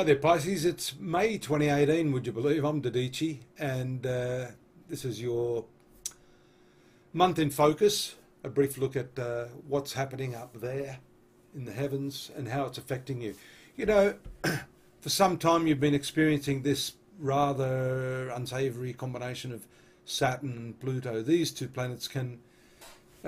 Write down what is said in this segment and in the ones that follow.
Hi there, Pisces. It's May 2018, would you believe? I'm Dadhichi, and this is your month in focus. A brief look at what's happening up there in the heavens and how it's affecting you. You know, for some time you've been experiencing this rather unsavory combination of Saturn and Pluto. These two planets can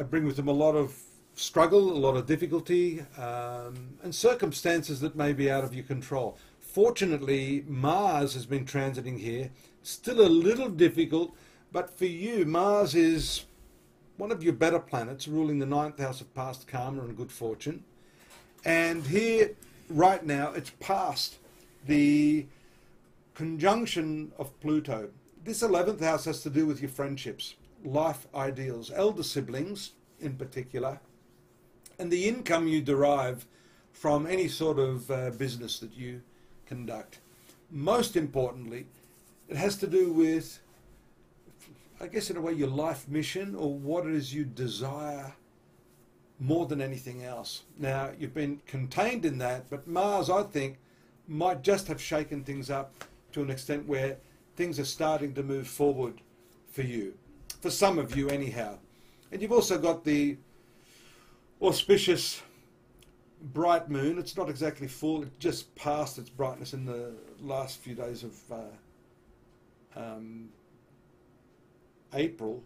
bring with them a lot of struggle, a lot of difficulty, and circumstances that may be out of your control. Fortunately, Mars has been transiting here. Still a little difficult, but for you, Mars is one of your better planets, ruling the ninth house of past karma and good fortune. And here, right now, it's past the conjunction of Pluto. This 11th house has to do with your friendships, life ideals, elder siblings in particular, and the income you derive from any sort of business that you conduct. Most importantly, it has to do with, I guess in a way, your life mission, or what it is you desire more than anything else. Now, you've been contained in that, but Mars, I think, might just have shaken things up to an extent where things are starting to move forward for you. For some of you, anyhow. And you've also got the auspicious bright moon. It's not exactly full, it just passed its brightness in the last few days of April,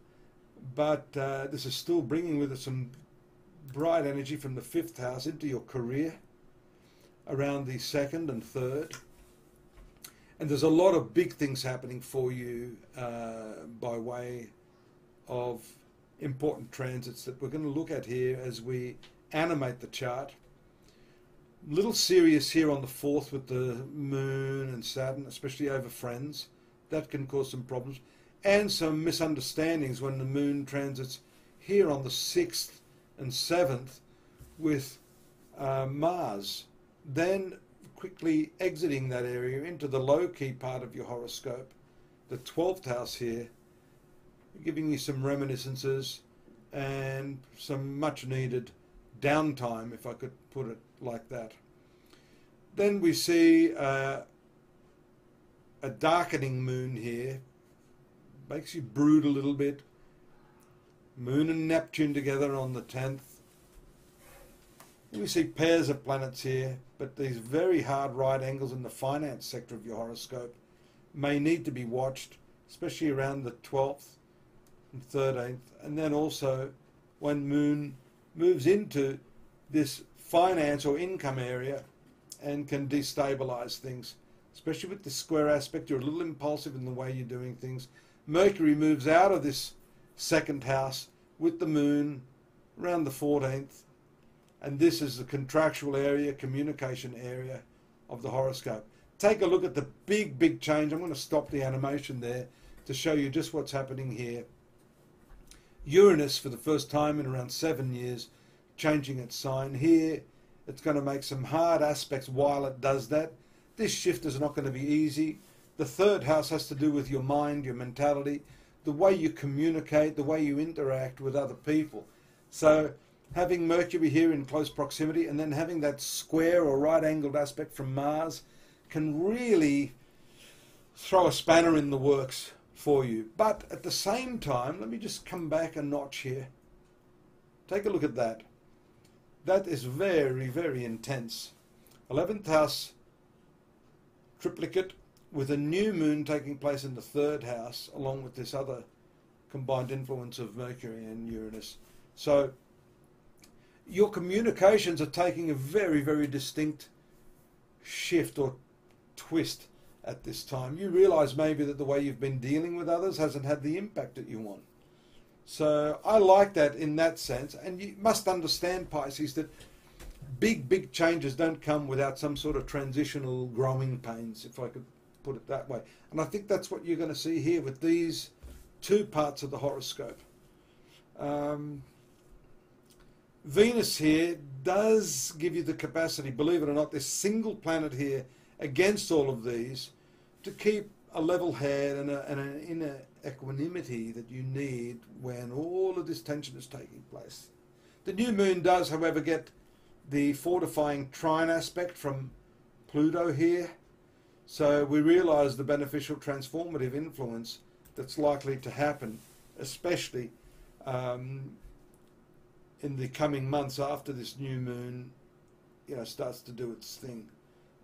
but this is still bringing with it some bright energy from the 5th house into your career around the 2nd and 3rd, and there's a lot of big things happening for you by way of important transits that we're going to look at here as we animate the chart. Little serious here on the 4th with the moon and Saturn, especially over friends. That can cause some problems and some misunderstandings when the moon transits here on the 6th and 7th with Mars, then quickly exiting that area into the low-key part of your horoscope, the 12th house here, giving you some reminiscences and some much needed downtime, if I could put it like that. Then we see a darkening moon here, makes you brood a little bit. Moon and Neptune together on the 10th. We see pairs of planets here, but these very hard right angles in the finance sector of your horoscope may need to be watched, especially around the 12th and 13th, and then also when moon moves into this finance or income area and can destabilize things, especially with the square aspect. You're a little impulsive in the way you're doing things. Mercury moves out of this 2nd house with the moon around the 14th, and this is the contractual area, communication area of the horoscope. Take a look at the big change. I'm going to stop the animation there to show you just what's happening here. Uranus, for the first time in around 7 years, changing its sign. Here it's going to make some hard aspects while it does that. This shift is not going to be easy. The 3rd house has to do with your mind, your mentality, the way you communicate, the way you interact with other people. So having Mercury here in close proximity and then having that square or right angled aspect from Mars can really throw a spanner in the works for you. But at the same time, let me just come back a notch here. Take a look at that. That is very intense. 11th house triplicate with a new moon taking place in the 3rd house, along with this other combined influence of Mercury and Uranus. So your communications are taking a very distinct shift or twist at this time. You realize maybe that the way you've been dealing with others hasn't had the impact that you want. So I like that in that sense, and you must understand, Pisces, that big changes don't come without some sort of transitional growing pains, if I could put it that way. And I think that's what you're going to see here with these two parts of the horoscope. Venus here does give you the capacity, believe it or not, this single planet here against all of these, to keep a level head and an inner equanimity that you need when all of this tension is taking place. The new moon does, however, get the fortifying trine aspect from Pluto here, So we realise the beneficial transformative influence that's likely to happen, especially in the coming months after this new moon, starts to do its thing.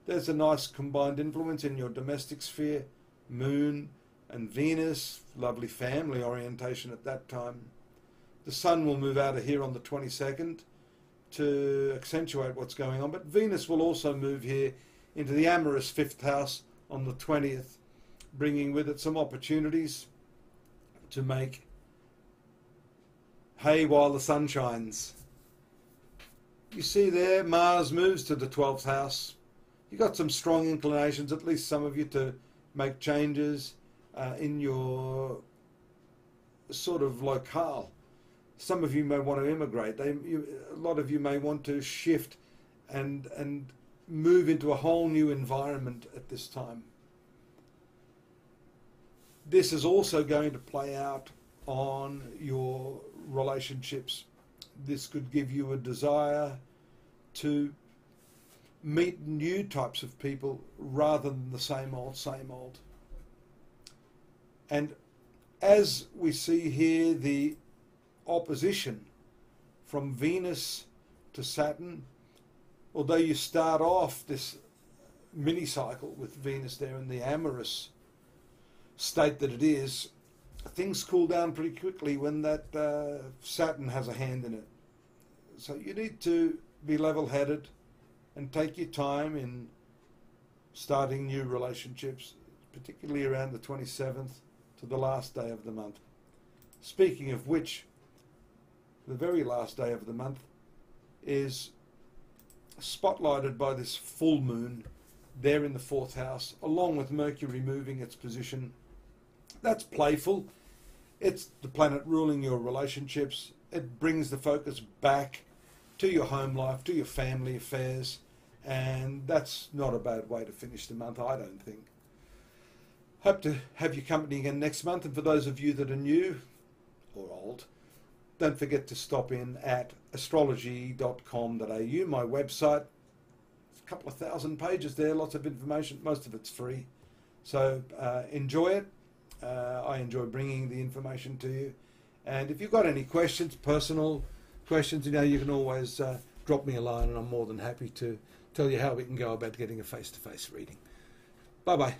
There's a nice combined influence in your domestic sphere, moon and Venus, lovely family orientation at that time. The sun will move out of here on the 22nd to accentuate what's going on, but Venus will also move here into the amorous 5th house on the 20th, bringing with it some opportunities to make hay while the sun shines. You see there, Mars moves to the 12th house. You've got some strong inclinations, at least some of you, to make changes in your sort of locale. Some of you may want to immigrate. A lot of you may want to shift and move into a whole new environment at this time. This is also going to play out on your relationships. This could give you a desire to meet new types of people rather than the same old, same old. And as we see here, the opposition from Venus to Saturn, although you start off this mini cycle with Venus there in the amorous state that it is, things cool down pretty quickly when that Saturn has a hand in it. So you need to be level-headed and take your time in starting new relationships, particularly around the 27th to the last day of the month. Speaking of which, the very last day of the month is spotlighted by this full moon there in the 4th house, along with Mercury moving its position. That's playful. It's the planet ruling your relationships. It brings the focus back to your home life, to your family affairs, and that's not a bad way to finish the month, I don't think. Hope to have your company again next month, and for those of you that are new or old, don't forget to stop in at astrology.com.au, my website. A couple of thousand pages there, lots of information, most of it's free. So enjoy it. I enjoy bringing the information to you. And if you've got any questions, personal questions, you can always drop me a line, and I'm more than happy to tell you how we can go about getting a face-to-face reading. Bye-bye.